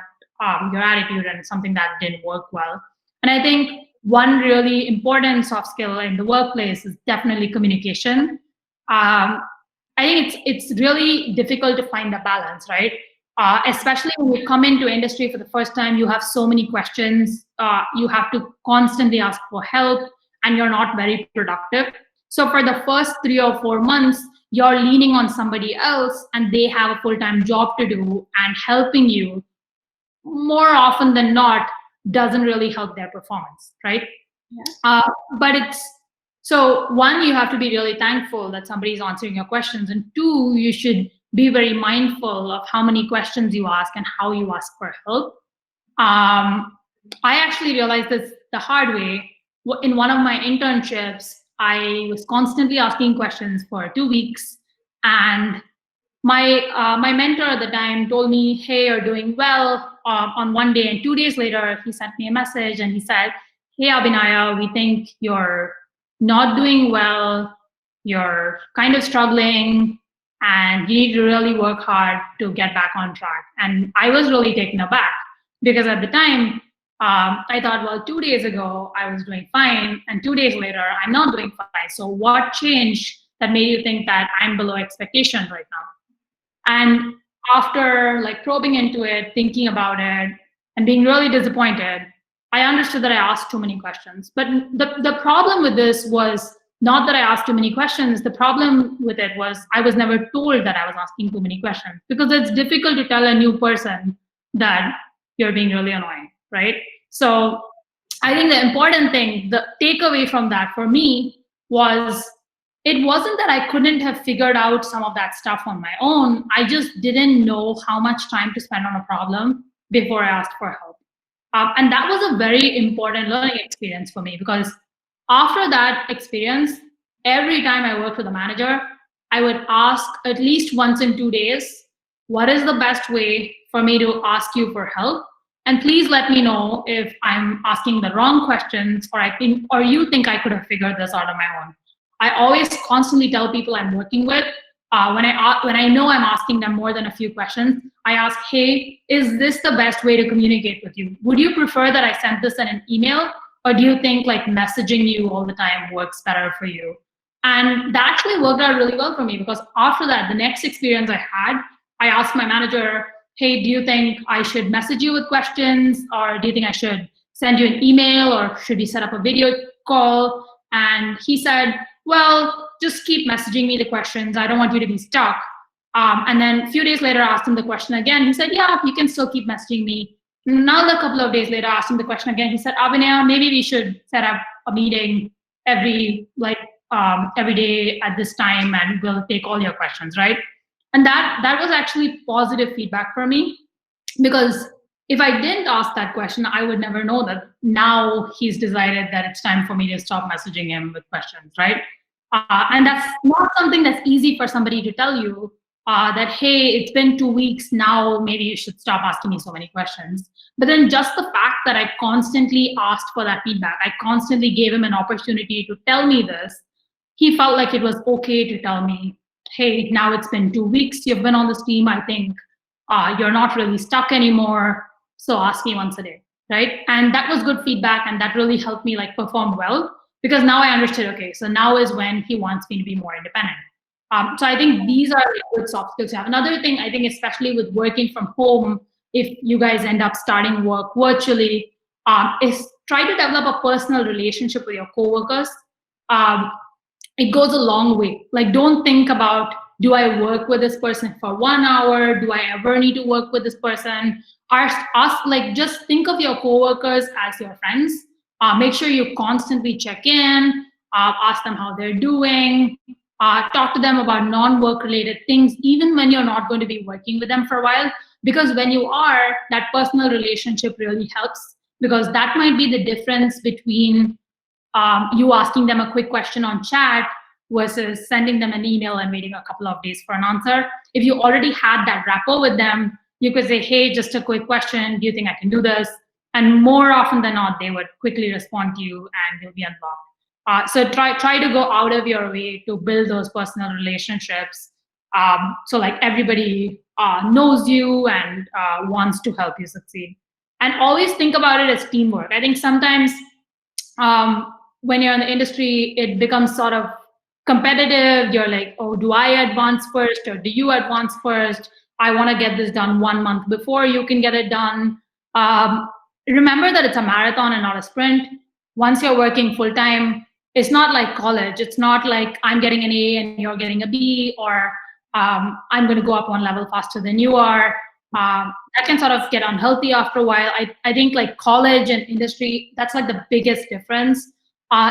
your attitude and something that didn't work well. And I think one really important soft skill in the workplace is definitely communication. I think it's really difficult to find the balance, right? Especially when you come into industry for the first time, you have so many questions. You have to constantly ask for help and you're not very productive. So for the first 3 or 4 months, you're leaning on somebody else and they have a full-time job to do, and helping you more often than not doesn't really help their performance, right? Yeah. But it's, so one, you have to be really thankful that somebody's answering your questions, and two, you should be very mindful of how many questions you ask and how you ask for help. I actually realized this the hard way. In one of my internships, I was constantly asking questions for 2 weeks, and my mentor at the time told me, hey, you're doing well, on one day, and 2 days later, he sent me a message and he said, hey, Abinaya, we think you're not doing well, you're kind of struggling, and you need to really work hard to get back on track. And I was really taken aback because at the time, I thought, well, 2 days ago I was doing fine, and 2 days later I'm not doing fine. So what changed that made you think that I'm below expectation right now? And after like probing into it, thinking about it, and being really disappointed, I understood that I asked too many questions. But the problem with this was not that I asked too many questions. The problem with it was I was never told that I was asking too many questions, because it's difficult to tell a new person that you're being really annoying, right? So I think the important thing, the takeaway from that for me was, it wasn't that I couldn't have figured out some of that stuff on my own. I just didn't know how much time to spend on a problem before I asked for help. And that was a very important learning experience for me, because after that experience, every time I worked with a manager, I would ask at least once in 2 days, what is the best way for me to ask you for help? And please let me know if I'm asking the wrong questions, or you think I could have figured this out on my own. I always constantly tell people I'm working with, when I know I'm asking them more than a few questions, I ask, hey, is this the best way to communicate with you? Would you prefer that I send this in an email, or do you think like messaging you all the time works better for you? And that actually worked out really well for me, because after that, the next experience I had, I asked my manager, hey, do you think I should message you with questions, or do you think I should send you an email, or should we set up a video call? And he said, well, just keep messaging me the questions. I don't want you to be stuck. And then a few days later, I asked him the question again. He said, yeah, you can still keep messaging me. Another couple of days later, I asked him the question again. He said, Abinaya, maybe we should set up a meeting every day at this time, and we'll take all your questions, right? And that was actually positive feedback for me, because if I didn't ask that question, I would never know that now he's decided that it's time for me to stop messaging him with questions, right? And that's not something that's easy for somebody to tell you, that, hey, it's been 2 weeks now, maybe you should stop asking me so many questions. But then just the fact that I constantly asked for that feedback, I constantly gave him an opportunity to tell me this, he felt like it was okay to tell me, hey, now it's been 2 weeks, you've been on this team, I think you're not really stuck anymore, so ask me once a day, right? And that was good feedback, and that really helped me like perform well, because now I understood, okay, so now is when he wants me to be more independent. So I think these are good soft skills to have. Another thing, I think, especially with working from home, if you guys end up starting work virtually, is try to develop a personal relationship with your coworkers. It goes a long way. Like, don't think about, do I work with this person for 1 hour? Do I ever need to work with this person? Like, just think of your coworkers as your friends. Make sure you constantly check in, ask them how they're doing, talk to them about non-work related things, even when you're not going to be working with them for a while. Because when you are, that personal relationship really helps, because that might be the difference between you asking them a quick question on chat versus sending them an email and waiting a couple of days for an answer. If you already had that rapport with them, you could say, hey, just a quick question, do you think I can do this? And more often than not, they would quickly respond to you and you'll be unblocked. So try to go out of your way to build those personal relationships. So like everybody knows you and wants to help you succeed. And always think about it as teamwork. I think sometimes when you're in the industry, it becomes sort of competitive. You're like, oh, do I advance first, or do you advance first? I want to get this done 1 month before you can get it done. Remember that it's a marathon and not a sprint. Once you're working full time, it's not like college. It's not like I'm getting an A and you're getting a B, or I'm going to go up 1 level faster than you are. That can sort of get unhealthy after a while. I think like college and industry, that's like the biggest difference.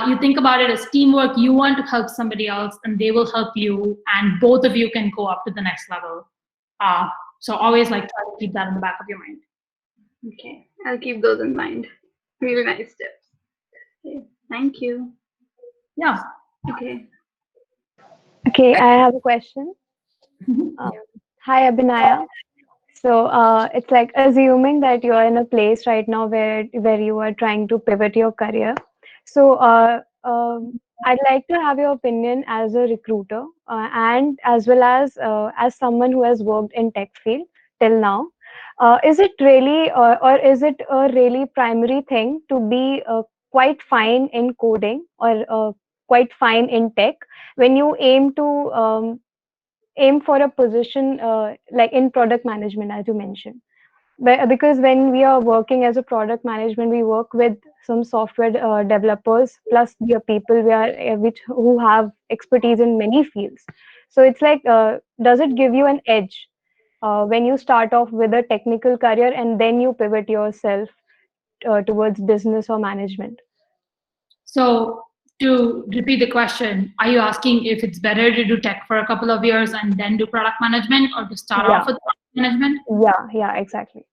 You think about it as teamwork. You want to help somebody else and they will help you, and both of you can go up to the next level. So always like try to keep that in the back of your mind. Okay, I'll keep those in mind. Really nice tips. Okay, thank you. Yeah. Okay. Okay, I have a question. Hi, Abinaya. So it's like, assuming that you're in a place right now where you are trying to pivot your career. So I'd like to have your opinion as a recruiter, and as well as someone who has worked in tech field till now. Is it really, or is it a really primary thing to be quite fine in coding or quite fine in tech when you aim for a position like in product management, as you mentioned? Because when we are working as a product management, we work with some software developers plus we are people who have expertise in many fields. So it's like, does it give you an edge when you start off with a technical career and then you pivot yourself towards business or management? So to repeat the question, are you asking if it's better to do tech for a couple of years and then do product management, or to start off with product management? Yeah, exactly.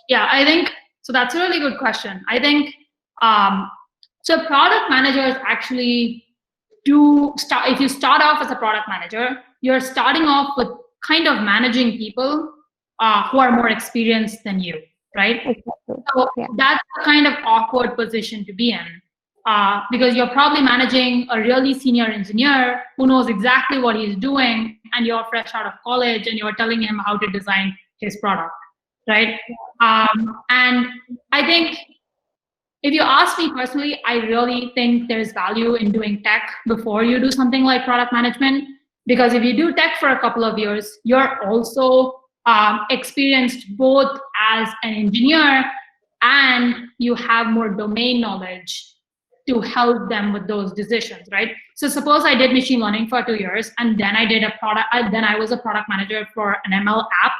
Yeah, I think, so that's a really good question. I think, so product managers actually if you start off as a product manager, you're starting off with kind of managing people who are more experienced than you, right? Exactly. So that's a kind of awkward position to be in. Because you're probably managing a really senior engineer who knows exactly what he's doing, and you're fresh out of college and you're telling him how to design his product, right? And I think, if you ask me personally, I really think there's value in doing tech before you do something like product management, because if you do tech for a couple of years, you're also experienced both as an engineer and you have more domain knowledge to help them with those decisions, right? So suppose I did machine learning for 2 years and then I did a product, then I was a product manager for an ML app.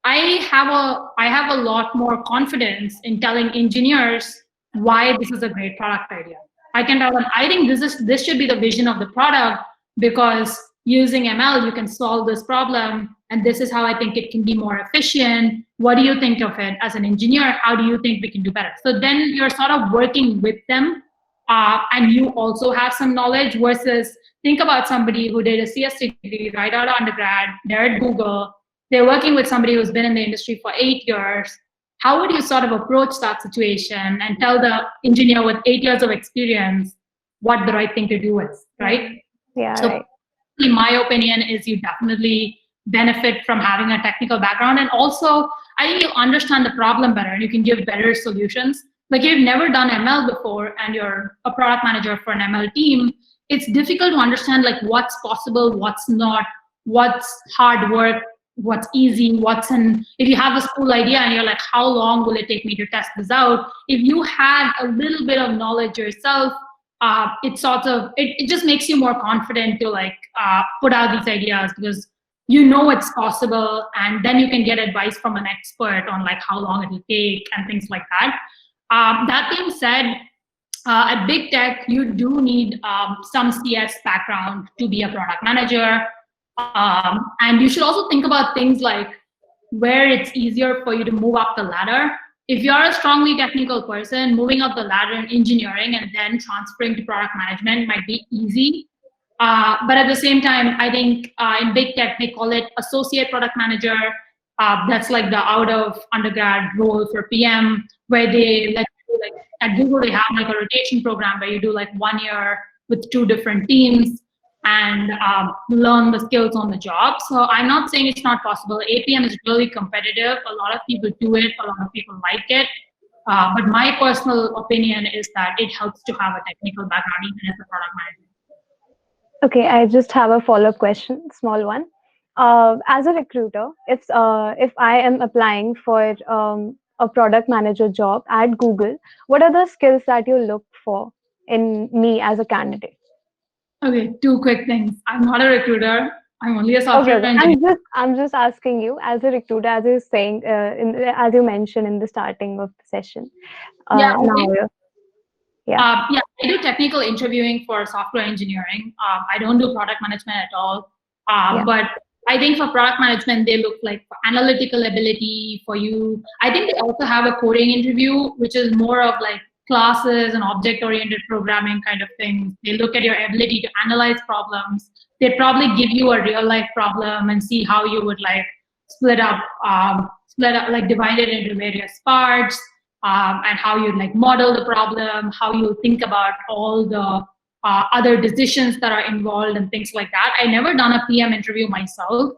I have a lot more confidence in telling engineers why this is a great product idea. I can tell them, I think this should be the vision of the product, because using ML you can solve this problem, and this is how I think it can be more efficient. What do you think of it as an engineer? How do you think we can do better? So then you're sort of working with them, and you also have some knowledge, versus think about somebody who did a CS degree right out of undergrad, they're at Google, they're working with somebody who's been in the industry for 8 years. How would you sort of approach that situation and tell the engineer with 8 years of experience what the right thing to do is, right? Yeah, so right. My opinion is you definitely benefit from having a technical background, and also I think you understand the problem better and you can give better solutions. Like, if you've never done ML before and you're a product manager for an ML team, it's difficult to understand like what's possible, what's not, what's hard work, what's easy, if you have a cool idea and you're like, how long will it take me to test this out? If you had a little bit of knowledge yourself, it just makes you more confident to like put out these ideas, because you know it's possible, and then you can get advice from an expert on like how long it will take and things like that. That being said, at big tech, you do need some CS background to be a product manager. And you should also think about things like where it's easier for you to move up the ladder. If you're a strongly technical person, moving up the ladder in engineering and then transferring to product management might be easy. But at the same time, I think in big tech, they call it associate product manager. That's like the out of undergrad role for PM, where they like at Google, they have like a rotation program where you do like 1 year with 2 different teams and learn the skills on the job. So I'm not saying it's not possible. APM is really competitive. A lot of people do it. A lot of people like it. But my personal opinion is that it helps to have a technical background even as a product manager. Okay, I just have a follow-up question, small one. As a recruiter, if I am applying for a product manager job at Google, what are the skills that you look for in me as a candidate? Okay, 2 quick things. I'm not a recruiter. I'm only a software engineer. I'm just asking you as a recruiter, as you saying, as you mentioned in the starting of the session. Yeah. Yeah. I do technical interviewing for software engineering. I don't do product management at all. But I think for product management, they look like for analytical ability for you. I think they also have a coding interview, which is more of like classes and object-oriented programming kind of things. They look at your ability to analyze problems. They probably give you a real-life problem and see how you would like split up, like divide it into various parts, and how you'd like model the problem, how you think about all the other decisions that are involved and things like that. I never done a PM interview myself,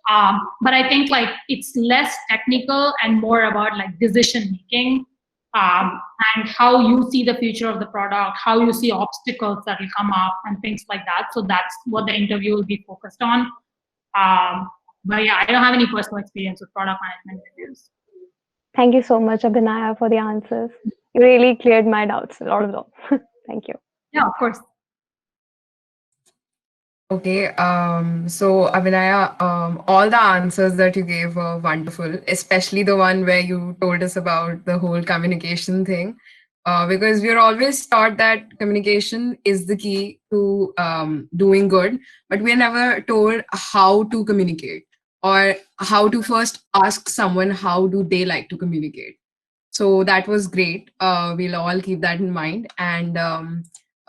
But I think like it's less technical and more about like decision making, and how you see the future of the product, how you see obstacles that will come up and things like that. So that's what the interview will be focused on. But yeah, I don't have any personal experience with product management interviews. Thank you so much, Abinaya, for the answers. You really cleared my doubts, a lot of them. Thank you. Yeah, of course. Okay, so Abinaya, all the answers that you gave were wonderful, especially the one where you told us about the whole communication thing, because we're always taught that communication is the key to doing good, but we're never told how to communicate or how to first ask someone how do they like to communicate. So that was great. We'll all keep that in mind, and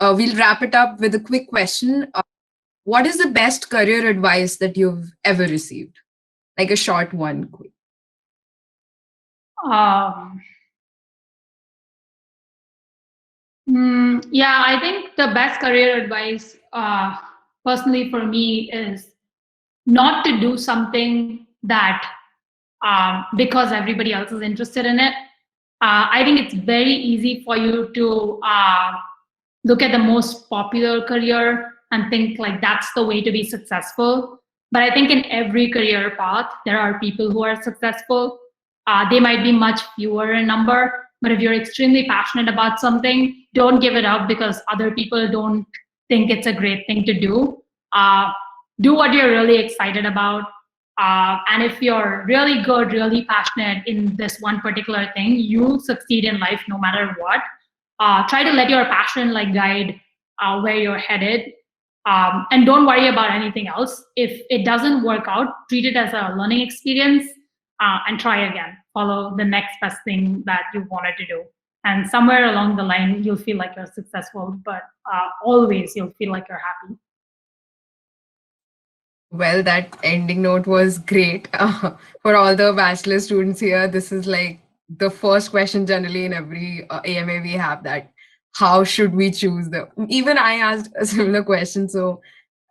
we'll wrap it up with a quick question. What is the best career advice that you've ever received? Like a short one, quick. Yeah, I think the best career advice, personally for me, is not to do something that because everybody else is interested in it. I think it's very easy for you to look at the most popular career and think like that's the way to be successful. But I think in every career path, there are people who are successful. They might be much fewer in number, but if you're extremely passionate about something, don't give it up because other people don't think it's a great thing to do. Do what you're really excited about. And if you're really good, really passionate in this one particular thing, you'll succeed in life no matter what. Try to let your passion like guide where you're headed, and don't worry about anything else. If it doesn't work out, treat it as a learning experience, and try again. Follow the next best thing that you wanted to do, and somewhere along the line you'll feel like you're successful, but always you'll feel like you're happy. Well, that ending note was great. For all the bachelor students here, this is like the first question generally in every AMA we have, that how should we choose the, even I asked a similar question. So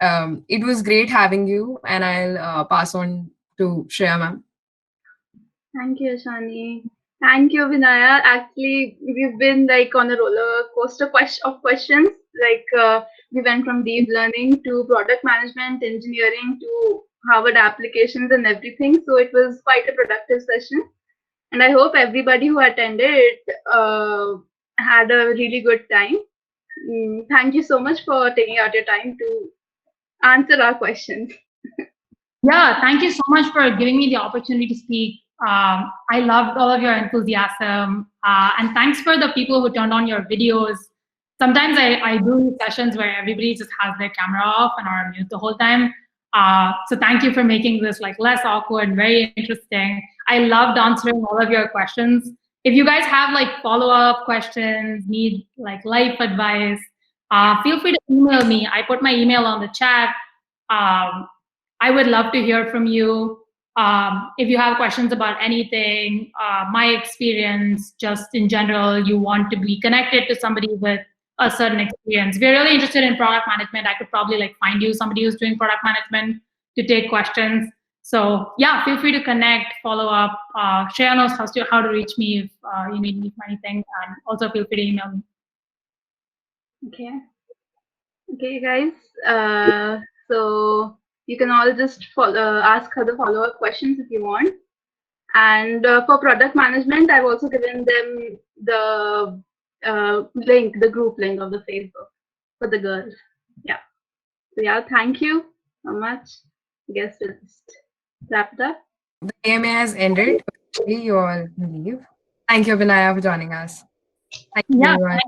it was great having you, and I'll pass on to Shreya ma'am. Thank you, Ashani. Thank you, Vinaya. Actually, we've been like on a roller coaster of questions. Like we went from deep learning to product management, engineering to Harvard applications and everything. So it was quite a productive session. And I hope everybody who attended had a really good time. Thank you so much for taking out your time to answer our questions. Yeah, thank you so much for giving me the opportunity to speak. I loved all of your enthusiasm, and thanks for the people who turned on your videos. Sometimes I do sessions where everybody just has their camera off and are on mute the whole time. So thank you for making this like less awkward, very interesting. I loved answering all of your questions. If you guys have like follow-up questions, need like life advice, feel free to email me. I put my email on the chat. I would love to hear from you. If you have questions about anything, my experience, just in general, you want to be connected to somebody with a certain experience. If you're really interested in product management, I could probably like find you somebody who's doing product management to take questions. So yeah, feel free to connect, follow up. Shreya knows how to reach me if you need me for anything, and also feel free to email me. Okay, guys. So you can all just ask her the follow-up questions if you want. And for product management, I've also given them the link, the group link of the Facebook for the girls. Yeah. So yeah, thank you so much. I guess we'll just wrap it up. The AMA has ended. You all leave. Thank you, Abinaya, for joining us. Thank you, everyone.